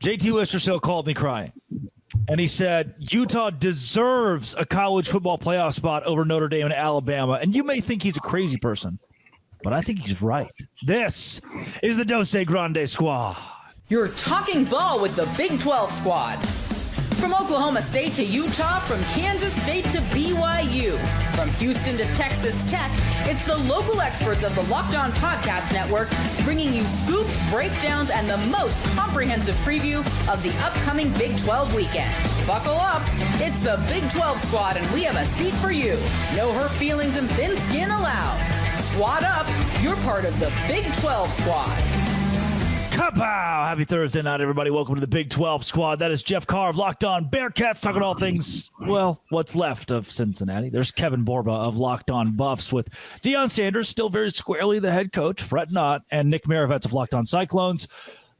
JT Wistrcill called me crying, and he said Utah deserves a college football playoff spot over Notre Dame and Alabama. And you may think he's a crazy person, but I think he's right. This is the Dose Grande Squad. You're talking ball with the Big 12 squad. From Oklahoma State to Utah, from Kansas State to BYU, from Houston to Texas Tech, it's the local experts of the Locked On Podcast Network bringing you scoops, breakdowns, and the most comprehensive preview of the upcoming Big 12 weekend. Buckle up. It's the Big 12 squad, and we have a seat for you. No hurt feelings and thin skin allowed. Squad up. You're part of the Big 12 squad. Kapow! Happy Thursday night, everybody. Welcome to the Big 12 squad. That is Jeff Carr of Locked On Bearcats, talking all things, well, what's left of Cincinnati. There's Kevin Borba of Locked On Buffs with Deion Sanders, still very squarely the head coach, fret not, and Nick Maravets of Locked On Cyclones.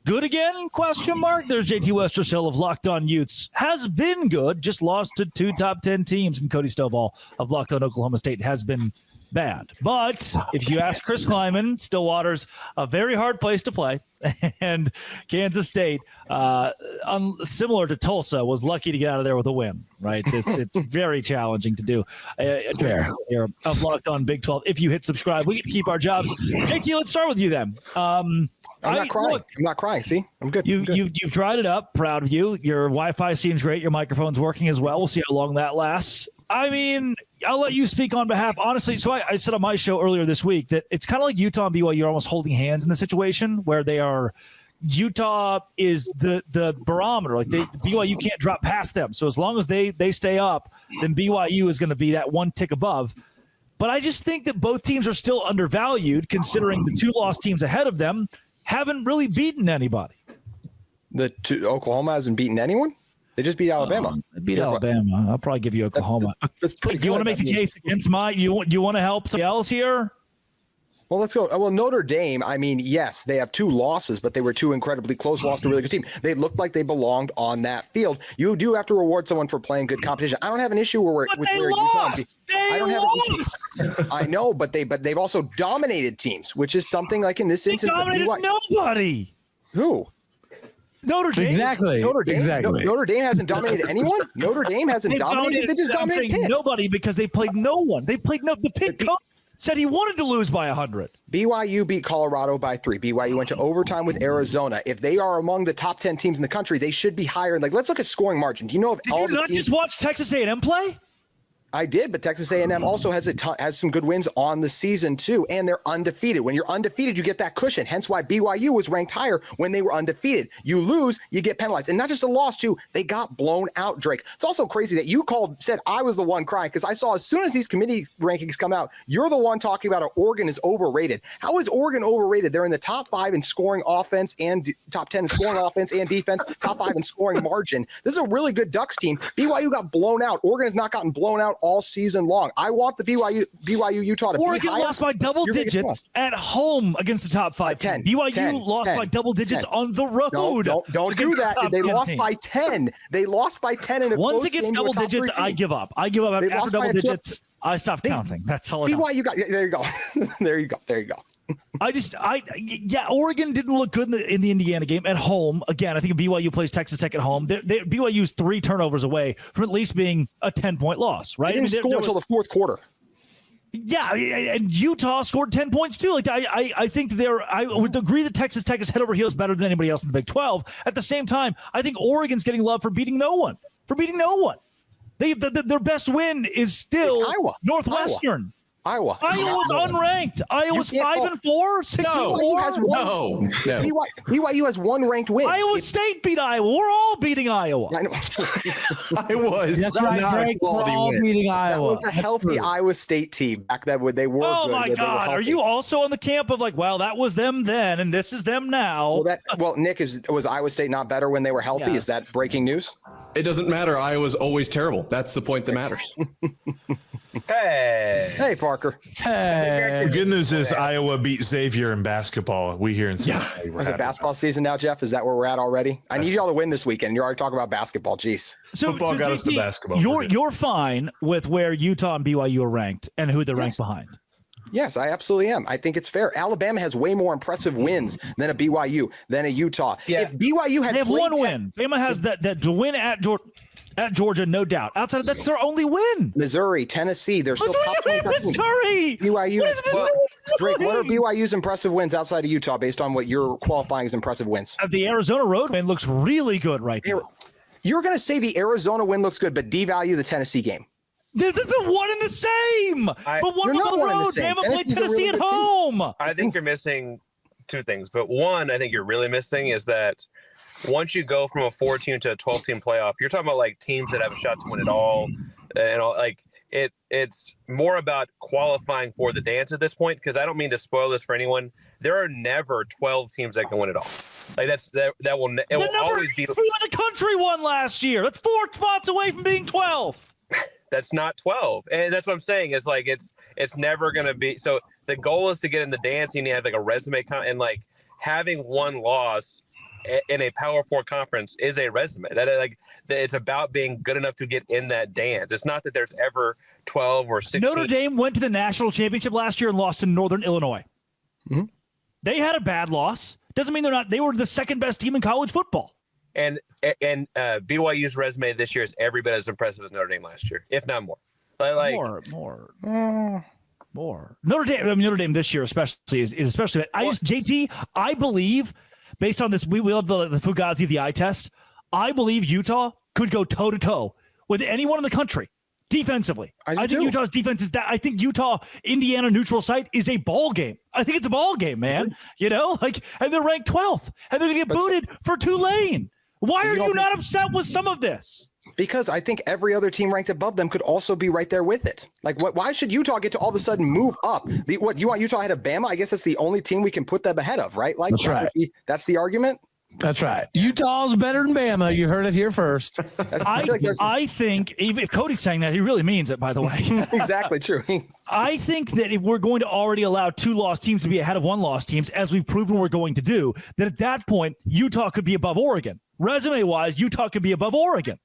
Good again? Question mark. There's JT Wistrcill of Locked On Utes. Has been good, just lost to 2 top 10 teams. And Cody Stovall of Locked On Oklahoma State has been bad. But if you ask Chris Kleiman, Stillwater's a very hard place to play. And Kansas State, similar to Tulsa, was lucky to get out of there with a win, right? It's very challenging to do. Fair. Of Locked On Big 12. If you hit subscribe, we get to keep our jobs. JT, let's start with you then. I'm not crying. Look, I'm not crying. See, I'm good. You've dried it up. Proud of you. Your Wi-Fi seems great. Your microphone's working as well. We'll see how long that lasts. I mean, I'll let you speak on behalf. Honestly, so I said on my show earlier this week that it's kind of like Utah and BYU are almost holding hands in the situation where they are. Utah is the barometer. Like BYU can't drop past them. So as long as they stay up, then BYU is going to be that one tick above. But I just think that both teams are still undervalued, considering the 2 lost teams ahead of them haven't really beaten anybody. Oklahoma hasn't beaten anyone? They just beat Alabama. They beat Alabama. I'll probably give you Oklahoma. That's pretty good. You want to make the case against you want to help somebody else here? Well, let's go. Well, Notre Dame, I mean, yes, they have 2 losses, but they were 2 incredibly close losses to a really good team. They looked like they belonged on that field. You do have to reward someone for playing good competition. I don't have an issue with where Utah. I don't have an issue. I know, but they've also dominated teams, which is something like in this instance. Dominated nobody. Who? Notre Dame. Exactly. Notre Dame. Exactly. Notre Dame hasn't dominated anyone. Notre Dame hasn't dominated. They just dominated Pitt. Nobody, because they played no one. They played no. The Pitt coach said he wanted to lose by 100. BYU beat Colorado by 3. BYU went to overtime with Arizona. If they are among the top 10 teams in the country, they should be higher. Like, let's look at scoring margin. Do you know if Did you not just watch Texas A&M play? I did, but Texas A&M also has some good wins on the season too, and they're undefeated. When you're undefeated, you get that cushion. Hence why BYU was ranked higher when they were undefeated. You lose, you get penalized, and not just a loss too. They got blown out, Drake. It's also crazy that you said I was the one crying because I saw as soon as these committee rankings come out, you're the one talking about Oregon is overrated. How is Oregon overrated? They're in the top 5 in scoring offense and top 10 in scoring offense and defense, top 5 in scoring margin. This is a really good Ducks team. BYU got blown out. Oregon has not gotten blown out all season long. I want the BYU Utah to Oregon be higher. lost by double digits at home against the top 5 10. BYU lost by double digits on the road. No, don't do that. They lost by 10. They lost by 10 in a Once close it gets game double digits, I give up. After double digits. I stopped counting. That's all. BYU got. There you go. There you go. Oregon didn't look good in the Indiana game at home. Again, I think BYU plays Texas Tech at home. BYU's 3 turnovers away from at least being a 10-point loss, right? They didn't score until the 4th quarter. Yeah, and Utah scored 10 points too. Like I think I would agree that Texas Tech is head over heels better than anybody else in the Big 12. At the same time, I think Oregon's getting love for beating no one. Their best win is still Iowa. Northwestern. Iowa's unranked. Iowa's 5-4, 6-4. BYU has 1 ranked win. Iowa State beat Iowa. We're all beating Iowa. I know. That's right, Drake. We're all beating Iowa. That was a healthy Iowa State team back then when they were. Oh my God! Are you also on the camp of like, well, that was them then, and this is them now? Well, Nick, was Iowa State not better when they were healthy? Yes. Is that breaking news? It doesn't matter. Iowa's always terrible. That's the point that matters. Hey, Parker. Hey. The good news is Iowa beat Xavier in basketball. We here in Cincinnati. Is it basketball season now, Jeff? Is that where we're at already? I need y'all to win this weekend. You're already talking about basketball. Jeez. Football got us to basketball. You're fine with where Utah and BYU are ranked and who they're ranked behind. Yes, I absolutely am. I think it's fair. Alabama has way more impressive wins than a BYU, than a Utah. Yeah. If BYU had They have one win. Bama has that to win at Georgia, no doubt. Outside of that's their only win. Missouri, Tennessee, they're still top 25 teams. Missouri. BYU. What is Missouri? Drake, what are BYU's impressive wins outside of Utah based on what you're qualifying as impressive wins? The Arizona road win looks really good right now. You're going to say the Arizona win looks good, but devalue the Tennessee game. They're one and the same. But one was on the road. Bama played Tennessee at home. I think you're missing two things. But one, I think you're really missing is that once you go from a 4-team to a 12-team playoff, you're talking about like teams that have a shot to win it all. And all, like it's more about qualifying for the dance at this point, because I don't mean to spoil this for anyone. There are never 12 teams that can win it all. Like that will always be. The country won last year. That's 4 spots away from being 12. That's not 12. And that's what I'm saying is like it's never going to be. So the goal is to get in the dance. You need to have like a resume and like having one loss in a Power 4 conference is a resume. It's about being good enough to get in that dance. It's not that there's ever 12 or 16. Notre Dame went to the national championship last year and lost to Northern Illinois. Mm-hmm. They had a bad loss. Doesn't mean they were the second best team in college football. And BYU's resume this year is every bit as impressive as Notre Dame last year, if not more. More. Notre Dame this year especially is especially. I believe based on this, we love the Fugazi, the eye test. I believe Utah could go toe to toe with anyone in the country defensively. I think Utah's defense is that. I think Utah Indiana neutral site is a ball game. I think it's a ball game, man. You know, and they're ranked 12th, and they're gonna get booted for Tulane. Why are you not upset with some of this? Because I think every other team ranked above them could also be right there with it. Like, why should Utah get to all of a sudden move up? You want Utah ahead of Bama? I guess that's the only team we can put them ahead of, right? Like, that's right. That's the argument. That's right. Utah's better than Bama. You heard it here first. I think if Cody's saying that, he really means it, by the way. Exactly true. I think that if we're going to already allow 2 lost teams to be ahead of 1 lost teams, as we've proven we're going to do, that at that point, Utah could be above Oregon. Resume-wise, Utah could be above Oregon.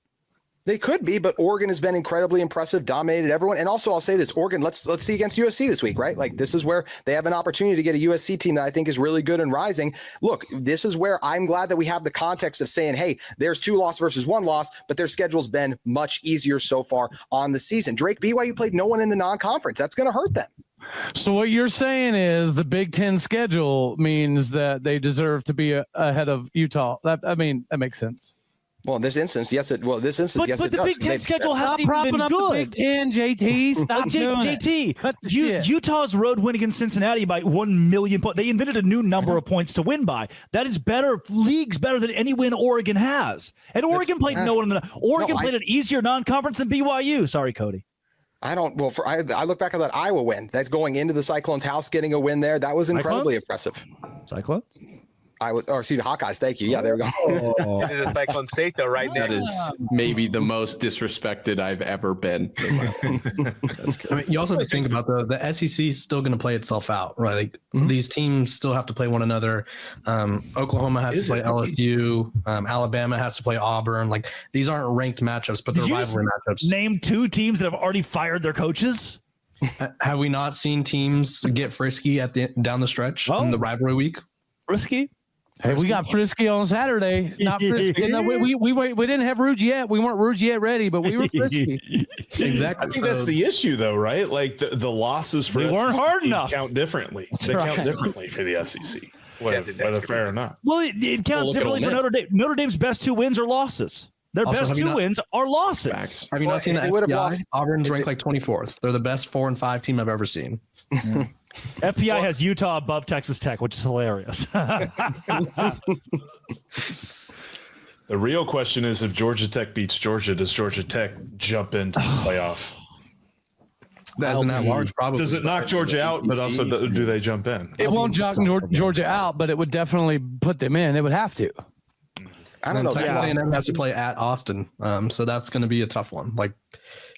They could be, but Oregon has been incredibly impressive, dominated everyone. And also, I'll say this, Oregon, let's see against USC this week, right? Like, this is where they have an opportunity to get a USC team that I think is really good and rising. Look, this is where I'm glad that we have the context of saying, hey, there's 2 loss versus 1 loss, but their schedule's been much easier so far on the season. Drake, BYU played no one in the non-conference. That's going to hurt them. So what you're saying is the Big Ten schedule means that they deserve to be ahead of Utah. That makes sense. Well, in this instance, yes, it does. But the Big Ten schedule hasn't even been good. The Big Ten, JT, stop doing JT, Utah's road win against Cincinnati by 1 million points. They invented a new number of points to win by. That is better than any win Oregon has. And Oregon played no one in played an easier non-conference than BYU. Sorry, Cody. I look back at that Iowa win. That's going into the Cyclones' house, getting a win there. That was incredibly impressive. Cyclones? Hawkeyes. Thank you. Yeah, there we go. It is a Cyclone State, though, right now. That is maybe the most disrespected I've ever been. I mean, you also have to think about the SEC is still going to play itself out, right? Like these teams still have to play one another. Oklahoma has to play LSU. Alabama has to play Auburn. Like these aren't ranked matchups, but they're rivalry matchups. Name 2 teams that have already fired their coaches. Have we not seen teams get frisky down the stretch in the rivalry week? Frisky? Hey, we got frisky on Saturday. Not frisky. No, we didn't have Rouge yet. We weren't Rouge yet ready, but we were frisky. Exactly. I think that's the issue, though, right? Like the losses for they weren't hard enough. Count differently. They count differently for the SEC, whether fair or not. Well, it counts differently for Notre Dame. Notre Dame's best 2 wins are losses. Their best 2 wins are losses. Facts. Have you not seen that? Auburn's ranked like 24th. They're the best 4 and 5 team I've ever seen. FBI has Utah above Texas Tech, which is hilarious. The real question is, if Georgia Tech beats Georgia, does Georgia Tech jump into the playoff? That's an at-large probably. Does it knock Georgia out, but also do they jump in? It won't knock Georgia out, but it would definitely put them in. It would have to. I don't know. Texas A&M has to play at Austin, so that's going to be a tough one. Like,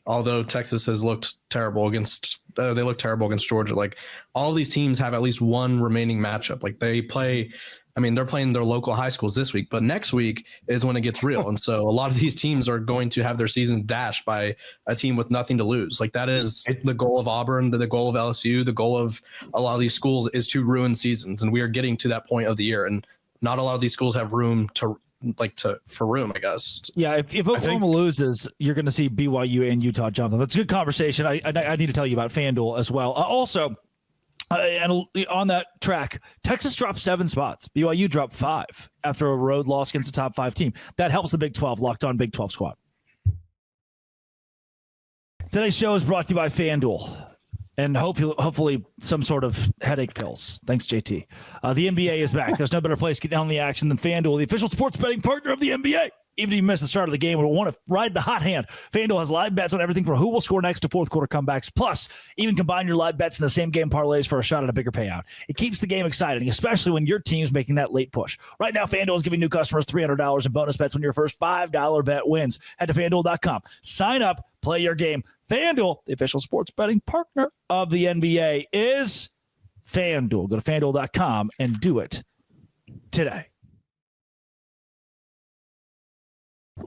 although Texas has looked terrible against Georgia. Like all these teams have at least one remaining matchup. Like they play I mean, they're playing their local high schools this week, but next week is when it gets real. And so a lot of these teams are going to have their season dashed by a team with nothing to lose. Like that is the goal of Auburn, the goal of LSU, the goal of a lot of these schools is to ruin seasons. And we are getting to that point of the year. And not a lot of these schools have room for room, I guess. Yeah, if Oklahoma loses, you're going to see BYU and Utah jump them. That's a good conversation. I need to tell you about FanDuel as well. And on that track, Texas dropped 7 spots. BYU dropped 5 after a road loss against a top 5 team. That helps the Big 12, Locked On Big 12 squad. Today's show is brought to you by FanDuel. And hopefully some sort of headache pills. Thanks, JT. The NBA is back. There's no better place to get down on the action than FanDuel, the official sports betting partner of the NBA. Even if you miss the start of the game or want to ride the hot hand, FanDuel has live bets on everything from who will score next to fourth quarter comebacks. Plus, even combine your live bets in the same game parlays for a shot at a bigger payout. It keeps the game exciting, especially when your team's making that late push. Right now, FanDuel is giving new customers $300 in bonus bets when your first $5 bet wins. Head to FanDuel.com. Sign up, play your game. FanDuel, the official sports betting partner of the NBA, is FanDuel. Go to FanDuel.com and do it today.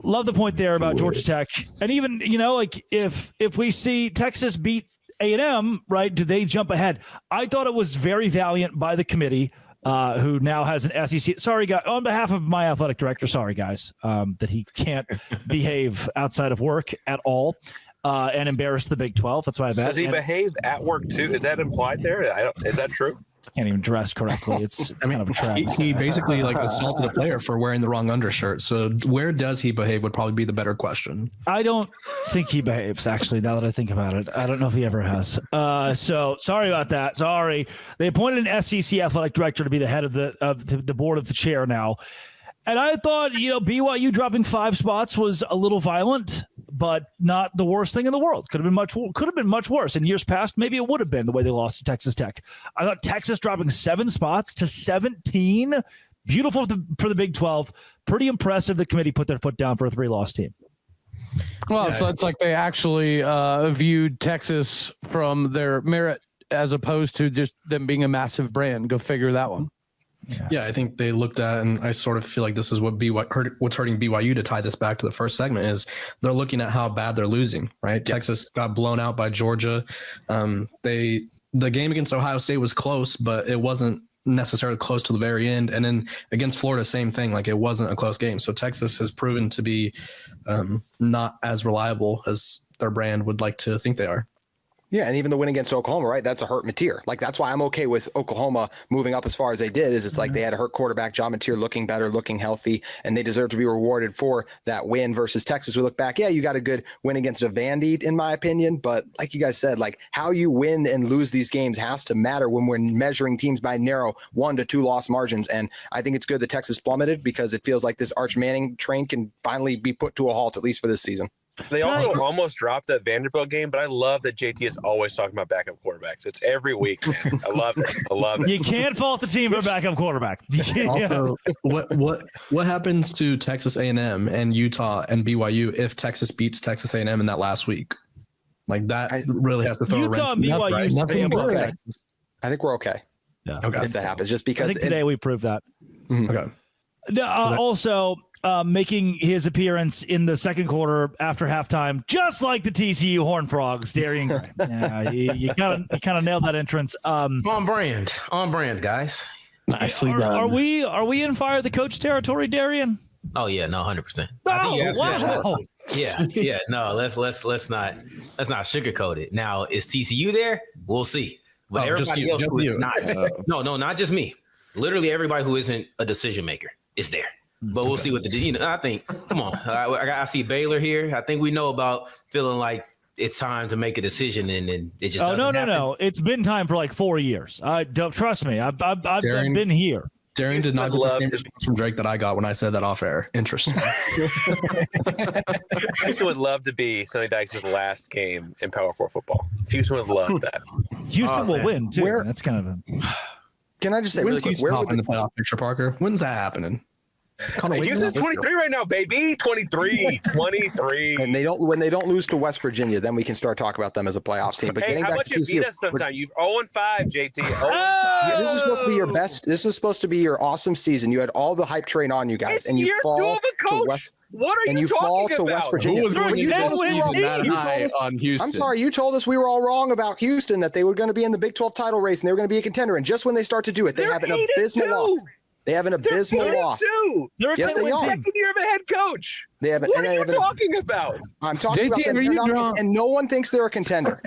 Love the point there about Georgia Tech. And even, if we see Texas beat A&M, right, do they jump ahead? I thought it was very valiant by the committee, who now has an SEC. Sorry, guys. On behalf of my athletic director, sorry, guys, that he can't behave outside of work at all and embarrass the Big 12. That's why I bet. Does he behave at work, too? Is that implied there? Is that true? Can't even dress correctly. It's kind of a trap. He basically assaulted a player for wearing the wrong undershirt. So where does he behave would probably be the better question. I don't think he behaves, actually, now that I think about it. I don't know if he ever has. So sorry about that. Sorry. They appointed an SEC athletic director to be the head of the board of the chair now. And I thought, BYU dropping 5 spots was a little violent, but not the worst thing in the world. Could have been much worse. In years past, maybe it would have been the way they lost to Texas Tech. I thought Texas dropping 7 spots to 17, beautiful for the Big 12. Pretty impressive. The committee put their foot down for a 3-loss team. Well, so it's like they actually viewed Texas from their merit as opposed to just them being a massive brand. Go figure that one. Yeah, I think they looked at, and I sort of feel like this is what what's hurting BYU to tie this back to the first segment is they're looking at how bad they're losing, right? Yes. Texas got blown out by Georgia. The game against Ohio State was close, but it wasn't necessarily close to the very end. And then against Florida, same thing. Like it wasn't a close game. So Texas has proven to be not as reliable as their brand would like to think they are. Yeah, and even the win against Oklahoma, right? That's a hurt Mateer. Like, that's why I'm okay with Oklahoma moving up as far as they did, is it's like they had a hurt quarterback, John Mateer, looking better, looking healthy, and they deserve to be rewarded for that win versus Texas. We look back, yeah, you got a good win against a Vandy, in my opinion, but like you guys said, like how you win and lose these games has to matter when we're measuring teams by narrow 1 to 2 loss margins. And I think it's good that Texas plummeted because it feels like this Arch Manning train can finally be put to a halt, at least for this season. They also almost dropped that Vanderbilt game, but I love that JT is always talking about backup quarterbacks. It's every week, man. I love it. You can't fault the team for a backup quarterback. Also, what happens to Texas A&M and Utah and BYU if Texas beats Texas A&M in that last week? Like that really has to throw Utah a and BYU. right? I think we're okay. Yeah. Okay. If that happens, just because I think today we proved that. Mm-hmm. Okay. Also, making his appearance in the second quarter after halftime, just like the TCU Horned Frogs, Darian Gray. Yeah, you kind of nailed that entrance. On brand, guys. Nicely done. Are we in fire the coach territory, Darian? Oh yeah, no, 100%. Wow. Yeah. No, let's not sugarcoat it. Now, is TCU there? We'll see. But everybody else who is not. No, not just me. Literally everybody who isn't a decision maker is there. But we'll see what I think. Come on, I see Baylor here. I think we know about feeling like it's time to make a decision, and it just doesn't happen. No. It's been time for like 4 years. Don't trust me. I've been here. Darian did not get the same response from Drake that I got when I said that off air. Interesting. Houston would love to be Sonny Dykes' last game in Power 4 football. Houston would love that. Houston will win too. That's kind of a. Can I just say really quick, where would the playoff picture, Parker? When's that happening? Houston's 23 right now, baby. 23. And when they don't lose to West Virginia, then we can start talking about them as a playoff team. But hey, getting how back much to you TCU, beat us sometime? You've 0-5, JT. 0-5. Yeah, this is supposed to be your best. This is supposed to be your awesome season. You had all the hype train on you guys, It's and you year fall 2 of a coach. to West. What are and you fall talking to about? West Virginia. Who was going You into told the us we were season wrong. that high on Houston? I'm sorry, you told us we were all wrong about Houston, that they were going to be in the Big 12 title race and they were going to be a contender. And just when they start to do it, they have an abysmal loss. They have an abysmal loss. They're yes, they are. second year of a head coach. They have. What are you talking about? I'm talking about them. And no one thinks they're a contender.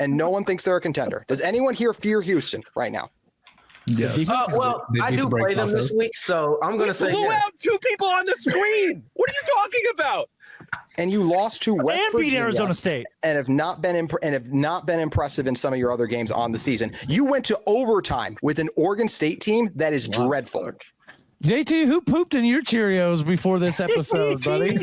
Does anyone here fear Houston right now? Yes. Well, I do play them this week, so I'm going to say. You have 2 people on the screen. What are you talking about? And you lost to West Virginia, Arizona State, and have not been impressive in some of your other games on the season. You went to overtime with an Oregon State team that is dreadful. JT, who pooped in your Cheerios before this episode, buddy?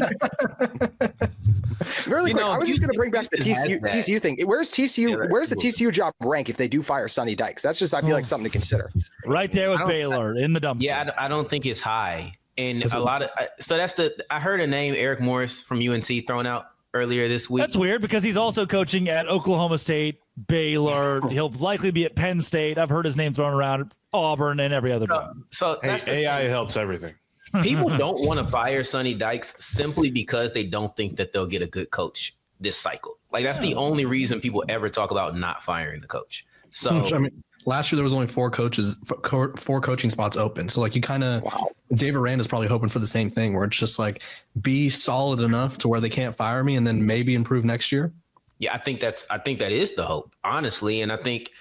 Really quick, I was just going to bring back the TCU thing. Where's TCU? Where's the TCU job rank if they do fire Sonny Dykes? That's just, I feel like, something to consider. Right there with Baylor in the dump. Yeah, I don't think it's high. And a lot of I heard a name, Eric Morris from UNC, thrown out earlier this week. That's weird because he's also coaching at Oklahoma State, Baylor. He'll likely be at Penn State. I've heard his name thrown around, Auburn, and every other job. So that's AI helps everything. People don't want to fire Sonny Dykes simply because they don't think that they'll get a good coach this cycle. Like that's the only reason people ever talk about not firing the coach. So I mean, last year there was only 4 coaching spots open. So like you kind of Dave Aranda's probably hoping for the same thing where it's just like be solid enough to where they can't fire me and then maybe improve next year. Yeah, I think that is the hope, honestly. And I think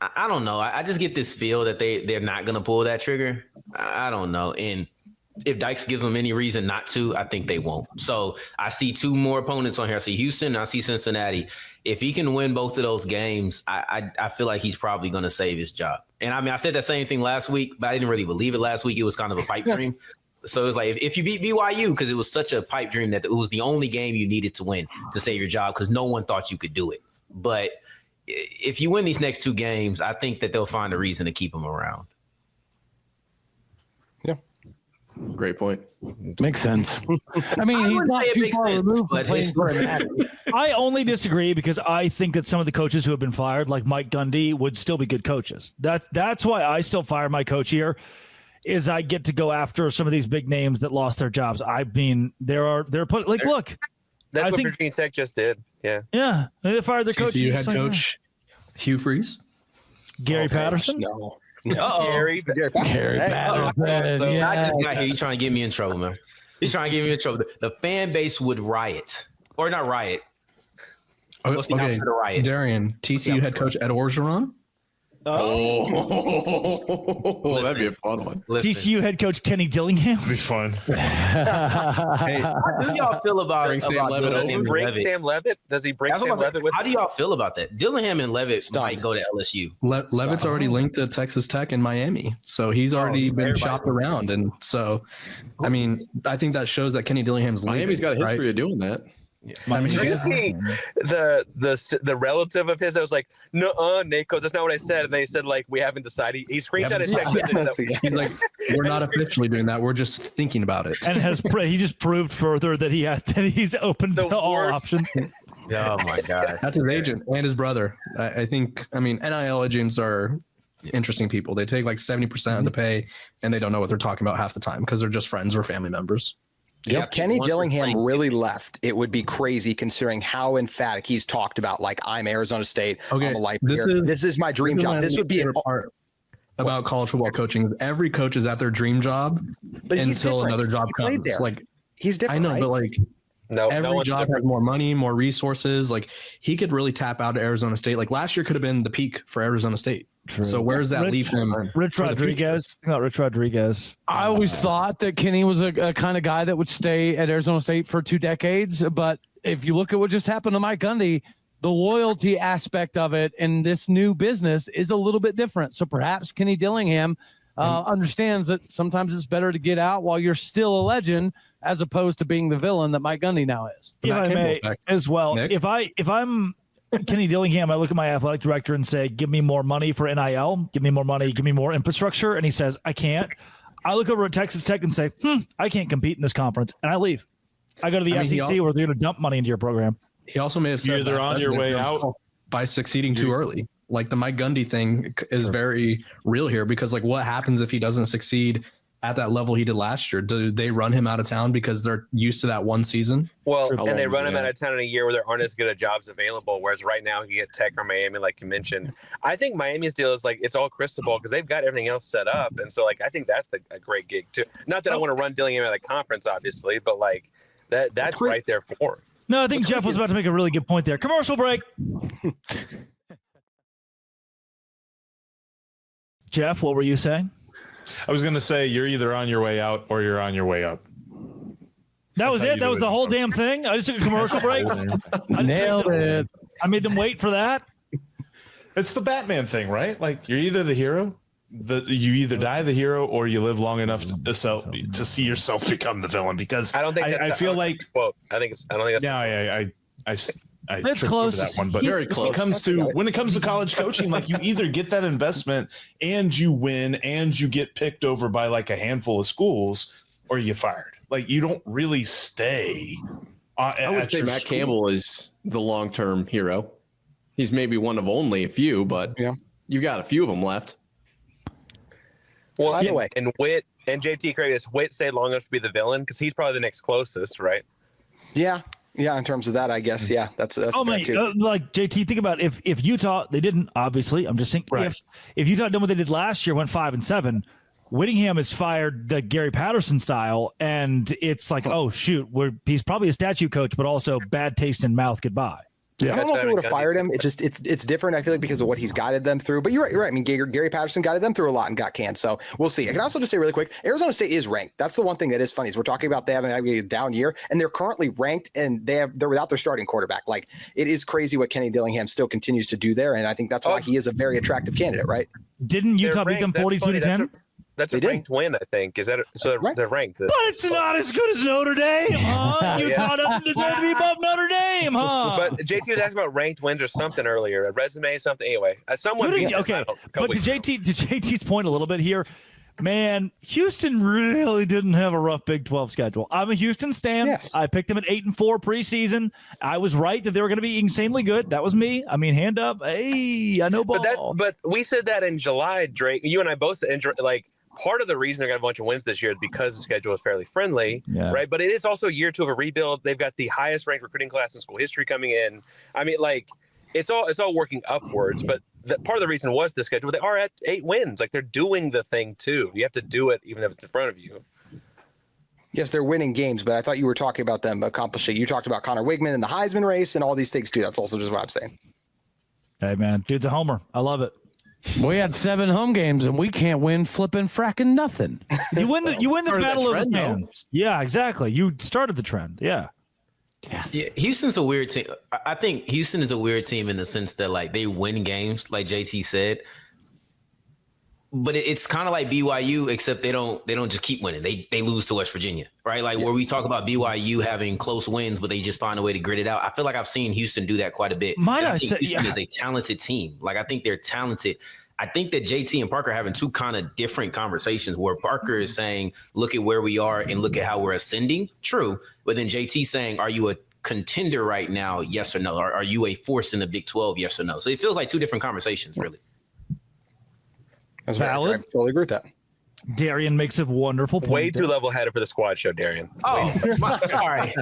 I don't know. I just get this feel that they're not going to pull that trigger. I don't know. And if Dykes gives them any reason not to, I think they won't. So I see 2 more opponents on here. I see Houston and I see Cincinnati. If he can win both of those games, I feel like he's probably going to save his job. And I mean, I said that same thing last week, but I didn't really believe it last week. It was kind of a pipe dream. So it was like, if you beat BYU, because it was such a pipe dream that it was the only game you needed to win to save your job because no one thought you could do it. But if you win these next 2 games, I think that they'll find a reason to keep him around. Yeah. Great point. Makes sense. I mean, he's not too far removed from playing for him. I only disagree because I think that some of the coaches who have been fired, like Mike Gundy, would still be good coaches. That's why I still fire my coach here, is I get to go after some of these big names that lost their jobs. I mean, look. That's what Virginia Tech just did. Yeah. Yeah. They fired their coach. TCU head coach Hugh Freeze. Gary Patterson? No. Gary Patterson. So I just got here. He's trying to get me in trouble, man. He's trying to get me in trouble. The fan base would riot. Or not riot. What's the opposite of riot? Darian, TCU head coach Ed Orgeron. Oh, that'd be a fun one. TCU head coach Kenny Dillingham. It'd be fun. Hey, how do y'all feel about Sam Levitt Does he bring Sam Levitt? Does he bring Sam Levitt with him? How do y'all feel about that? Dillingham and Levitt might go to LSU. Levitt's already linked to Texas Tech and Miami, so he's already been shopped around. And so, I mean, I think that shows that Kenny Dillingham's leaving. Miami's got a history of doing that. Yeah. I mean, Did you see the relative of his that was like, no, Nako, that's not what I said. And they said, like, we haven't decided. He screenshot his text message. He's like, we're not officially doing that. We're just thinking about it. And he just proved further that he's open to all options. Oh my God. That's his agent and his brother. I think, I mean, NIL agents are interesting people. They take like 70% of the pay and they don't know what they're talking about half the time because they're just friends or family members. If Kenny Dillingham really left, it would be crazy considering how emphatic he's talked about, like, I'm Arizona State. Okay, I'm a life here. This is my dream job. This would be a part about college football coaching. Every coach is at their dream job until another job comes. Like, he's different. I know, right? but like every job has more money, more resources. Like he could really tap out to Arizona State. Like last year could have been the peak for Arizona State. True. So where does that leave him? Rich Rodriguez. I always thought that Kenny was a kind of guy that would stay at Arizona State for 2 decades. But if you look at what just happened to Mike Gundy, the loyalty aspect of it in this new business is a little bit different. So perhaps Kenny Dillingham understands that sometimes it's better to get out while you're still a legend as opposed to being the villain that Mike Gundy now is. If I may, as well, Nick? if I'm Kenny Dillingham, I look at my athletic director and say, give me more money for NIL, give me more money, give me more infrastructure. And he says, I can't. I look over at Texas Tech and say, I can't compete in this conference, and I leave. I go to the SEC where they're going to dump money into your program. He also may have said they're on your way out by succeeding too early. Like the Mike Gundy thing is very real here, because like what happens if he doesn't succeed at that level he did last year? Do they run him out of town because they're used to that one season? Well, and they run him out of town in a year where there aren't as good of jobs available. Whereas right now you get Tech or Miami, like you mentioned. I think Miami's deal is like it's all crystal ball because they've got everything else set up, and so like I think that's a great gig too. Not that I want to run Dillingham out of the conference, obviously, but like that's right there for him. No, I think Jeff was about to make a really good point there. Commercial break. Jeff, what were you saying? I was going to say you're either on your way out or you're on your way up. That was it. That was the whole damn thing. I just took a commercial break. Nailed it. I made them wait for that. It's the Batman thing, right? Like you're either the hero, you either die the hero or you live long enough to see yourself become the villain. Because I don't think I feel like I don't think that's I That's tripped close. over that one, but Very close. When it comes to college coaching, like you either get that investment and you win and you get picked over by like a handful of schools, or you get fired. Like you don't really stay. I would say Matt Campbell is the long-term hero. He's maybe one of only a few, but you got a few of them left. Well, either way, and Witt and JT Craig, Witt stayed long enough to be the villain because he's probably the next closest, right? Yeah. Yeah, in terms of that, I guess, yeah, that's fair too. Like JT, think about if Utah, they didn't, obviously. I'm just saying, if Utah done what they did last year, went 5-7, Whittingham is fired the Gary Patterson style, and it's like, oh shoot, he's probably a statute coach, but also bad taste in mouth. Goodbye. Yeah, I don't know if they would have fired him. It's different. I feel like because of what he's guided them through. But you're right. You're right. I mean, Gary Patterson guided them through a lot and got canned. So we'll see. I can also just say really quick, Arizona State is ranked. That's the one thing that is funny is we're talking about they having a down year, and they're currently ranked, and they're without their starting quarterback. Like it is crazy what Kenny Dillingham still continues to do there, and I think that's why he is a very attractive candidate. Right? Didn't Utah beat them 42-10? That's a ranked win, I think. Is that so? They're ranked. But it's not as good as Notre Dame, huh? Utah doesn't deserve to be above Notre Dame, huh? But JT was asking about ranked wins or something earlier, a resume, something. Anyway, someone. Okay, but to JT's point a little bit here, man, Houston really didn't have a rough Big 12 schedule. I'm a Houston stan. Yes. I picked them at 8-4 preseason. I was right that they were going to be insanely good. That was me. I mean, hand up. Hey, I know ball. But we said that in July, Drake. You and I both said, like. Part of the reason they're going to have a bunch of wins this year is because the schedule is fairly friendly, right? But it is also year 2 of a rebuild. They've got the highest ranked recruiting class in school history coming in. I mean, like it's all working upwards. But part of the reason was the schedule. They are at 8 wins. Like they're doing the thing too. You have to do it even if it's in front of you. Yes, they're winning games, but I thought you were talking about them accomplishing. You talked about Connor Wigman and the Heisman race and all these things too. That's also just what I'm saying. Hey man, dude's a homer. I love it. We had 7 home games and we can't win flipping fracking nothing. You win the battle of the fans. Yeah, exactly. You started the trend. Yeah. Yes. Yeah, Houston's a weird team. I think Houston is a weird team in the sense that like they win games, like JT said. But it's kind of like BYU, except they don't just keep winning. They lose to West Virginia, right? Like where we talk about BYU having close wins, but they just find a way to grit it out. I feel like I've seen Houston do that quite a bit. Houston is a talented team. Like I think they're talented. I think that JT and Parker are having 2 kind of different conversations where Parker is saying, look at where we are and look at how we're ascending. True. But then JT saying, are you a contender right now? Yes or no? Or are you a force in the Big 12? Yes or no? So it feels like 2 different conversations, really. That's valid. I totally agree with that. Darian makes a wonderful point. Way too level-headed for the squad show, Darian. Oh, sorry.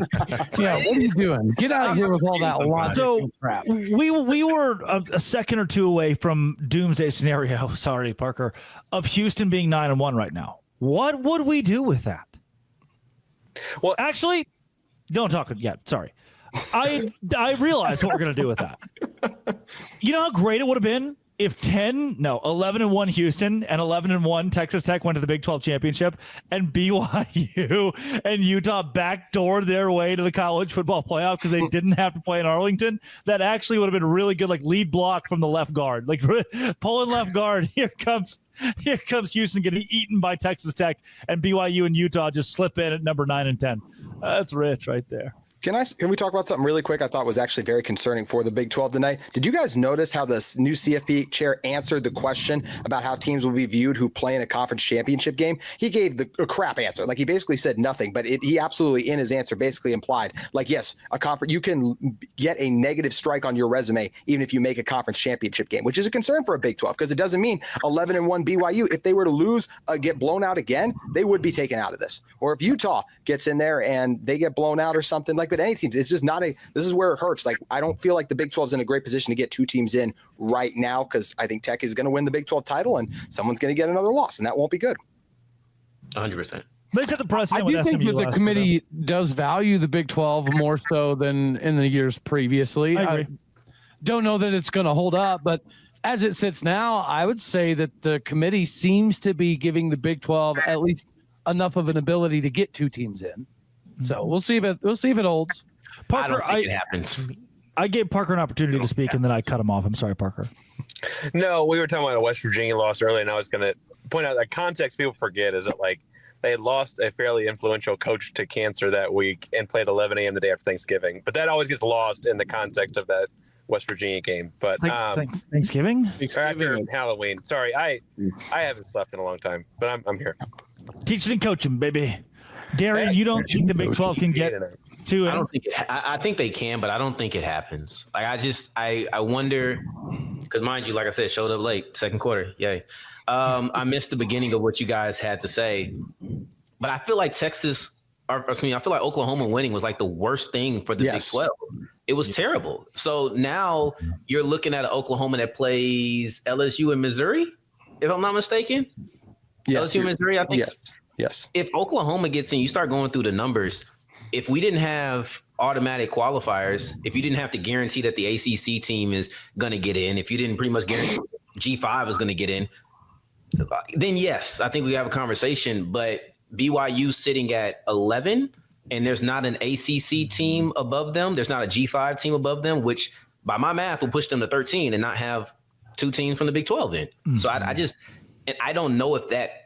Yeah, what are you doing? Get out of here with all that logic. So crap. We were a second or 2 away from doomsday scenario. Sorry, Parker, of Houston being 9-1 right now. What would we do with that? Well, actually, don't talk yet. Sorry. I realize what we're gonna do with that. You know how great it would have been if 11-1 Houston and 11-1 Texas Tech went to the Big 12 championship and BYU and Utah backdoored their way to the college football playoff because they didn't have to play in Arlington. That actually would have been really good, like lead block from the left guard, like pulling left guard. Here comes Houston getting eaten by Texas Tech, and BYU and Utah just slip in at number 9 and 10. That's rich right there. Can we talk about something really quick I thought was actually very concerning for the Big 12 tonight? Did you guys notice how the new CFP chair answered the question about how teams will be viewed who play in a conference championship game? He gave a crap answer. Like, he basically said nothing, but he absolutely in his answer basically implied, like, yes, a conference, you can get a negative strike on your resume even if you make a conference championship game, which is a concern for a Big 12 because it doesn't mean 11-1 BYU. If they were to lose, get blown out again, they would be taken out of this. Or if Utah gets in there and they get blown out or something, like, but any teams, it's just not this is where it hurts. Like, I don't feel like the Big 12 is in a great position to get two teams in right now because I think Tech is going to win the Big 12 title and someone's going to get another loss, and that won't be good. 100%. They set the precedent. I do think that the committee does value the Big 12 more so than in the years previously. I don't know that it's going to hold up, but as it sits now, I would say that the committee seems to be giving the Big 12 at least enough of an ability to get two teams in. So we'll see if it holds. Parker, I don't think it happens. I gave Parker an opportunity to speak, and then I cut him off. I'm sorry, Parker. No, we were talking about a West Virginia loss earlier, and I was going to point out that context people forget is that, like, they had lost a fairly influential coach to cancer that week and played 11 a.m. the day after Thanksgiving. But that always gets lost in the context of that West Virginia game. But Thanksgiving? After Halloween. Sorry, I haven't slept in a long time, but I'm here. Teaching and coaching, baby. Darian, you don't think the Big 12 can get to it? I don't think I think they can, but I don't think it happens. Like, I wonder, because mind you, like I said, showed up late, second quarter. Yay. I missed the beginning of what you guys had to say, but I feel like I feel like Oklahoma winning was like the worst thing for the Big 12. It was terrible. So now you're looking at an Oklahoma that plays LSU and Missouri, if I'm not mistaken. Yes, LSU and Missouri, I think. Yes. If Oklahoma gets in, you start going through the numbers. If we didn't have automatic qualifiers, if you didn't have to guarantee that the ACC team is going to get in, if you didn't pretty much guarantee G5 is going to get in, then yes, I think we have a conversation. But BYU sitting at 11, and there's not an ACC team above them. There's not a G5 team above them, which by my math will push them to 13 and not have two teams from the Big 12 in. Mm-hmm. So I don't know if that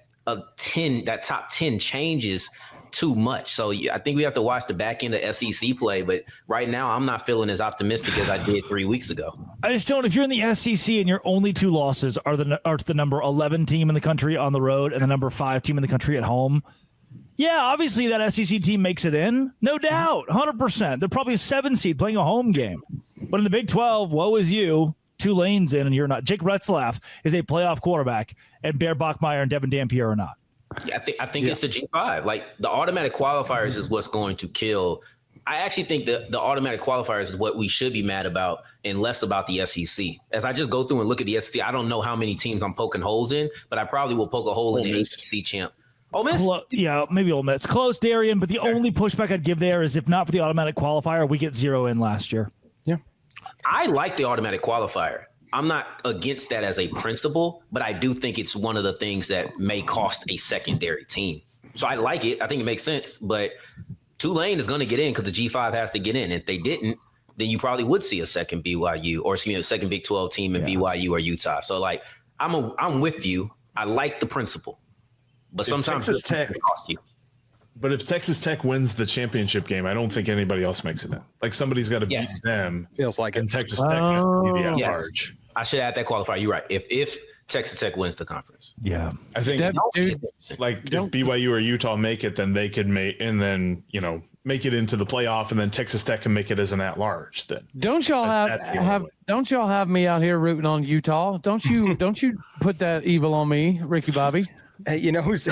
top 10 changes too much. So I think we have to watch the back end of SEC play. But right now, I'm not feeling as optimistic as I did 3 weeks ago. I just don't. If you're in the SEC and your only two losses are the number 11 team in the country on the road and the number 5 team in the country at home, yeah, obviously that SEC team makes it in, no doubt, 100%. They're probably a 7 seed playing a home game. But in the Big 12, woe is you. Tulane's in and you're not. Jake Retzlaff is a playoff quarterback, and Bear Bachmeier and Devin Dampier are not. Yeah, I think it's the G5. Like, the automatic qualifiers is what's going to kill. I actually think that the automatic qualifiers is what we should be mad about and less about the SEC. As I just go through and look at the SEC, I don't know how many teams I'm poking holes in, but I probably will poke a hole in the ACC champ. Ole Miss? Yeah, maybe Ole Miss. Close, Darian, but the only pushback I'd give there is if not for the automatic qualifier, we get 0 in last year. Yeah. I like the automatic qualifier. I'm not against that as a principle, but I do think it's one of the things that may cost a secondary team. So I like it. I think it makes sense, but Tulane is going to get in because the G5 has to get in. If they didn't, then you probably would see a second BYU or a second Big 12 team in BYU or Utah. So, like, I'm with you. I like the principle, but sometimes Texas Tech cost you. But if Texas Tech wins the championship game, I don't think anybody else makes it in. Like, somebody's got to beat them. Feels like and Texas Tech has to be the at-large. I should add that qualifier. You're right. If Texas Tech wins the conference, I think if BYU or Utah make it, then they could make it into the playoff, and then Texas Tech can make it as an at-large. Then don't y'all have me out here rooting on Utah? Don't you put that evil on me, Ricky Bobby? Hey, you know who's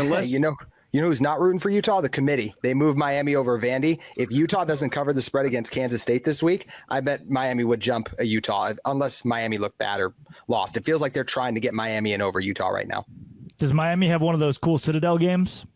who's not rooting for Utah? The committee. They moved Miami over Vandy. If Utah doesn't cover the spread against Kansas State this week, I bet Miami would jump Utah unless Miami looked bad or lost. It feels like they're trying to get Miami in over Utah right now. Does Miami have one of those cool Citadel games?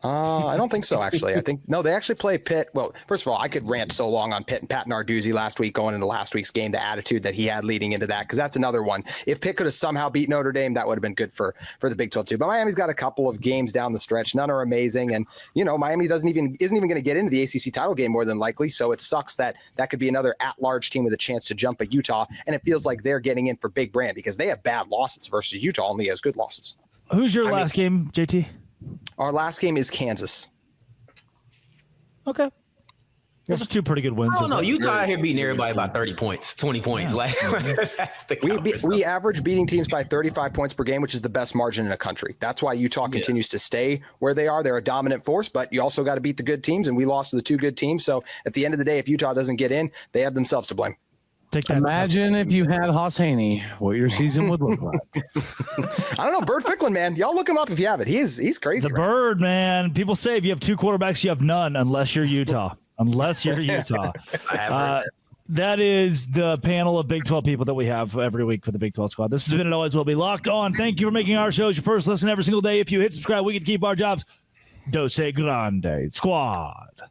I don't think so, actually. They actually play Pitt. Well, first of all, I could rant so long on Pitt and Pat Narduzzi last week going into last week's game, the attitude that he had leading into that, because that's another one. If Pitt could have somehow beat Notre Dame, that would have been good for the Big 12 too. But Miami's got a couple of games down the stretch. None are amazing. And, Miami isn't even going to get into the ACC title game more than likely. So it sucks that could be another at-large team with a chance to jump at Utah. And it feels like they're getting in for big brand because they have bad losses versus Utah only has good losses. Who's your last game, JT? Our last game is Kansas. Okay. Those are two pretty good wins. Oh no, Utah out here beating everybody by 30 points, 20 points. Like that's the we average beating teams by 35 points per game, which is the best margin in the country. That's why Utah continues to stay where they are. They're a dominant force, but you also got to beat the good teams, and we lost to the two good teams. So at the end of the day, if Utah doesn't get in, they have themselves to blame. Imagine if you had Haas Haney, what your season would look like. I don't know, Bird Ficklin, man. Y'all look him up if you have it. He's crazy. The Bird, man. People say if you have two quarterbacks, you have none, unless you're Utah. Unless you're Utah. That is the panel of Big 12 people that we have every week for the Big 12 squad. This has been and always will be Locked On. Thank you for making our shows your first listen every single day. If you hit subscribe, we can keep our jobs. Dose Grande Squad.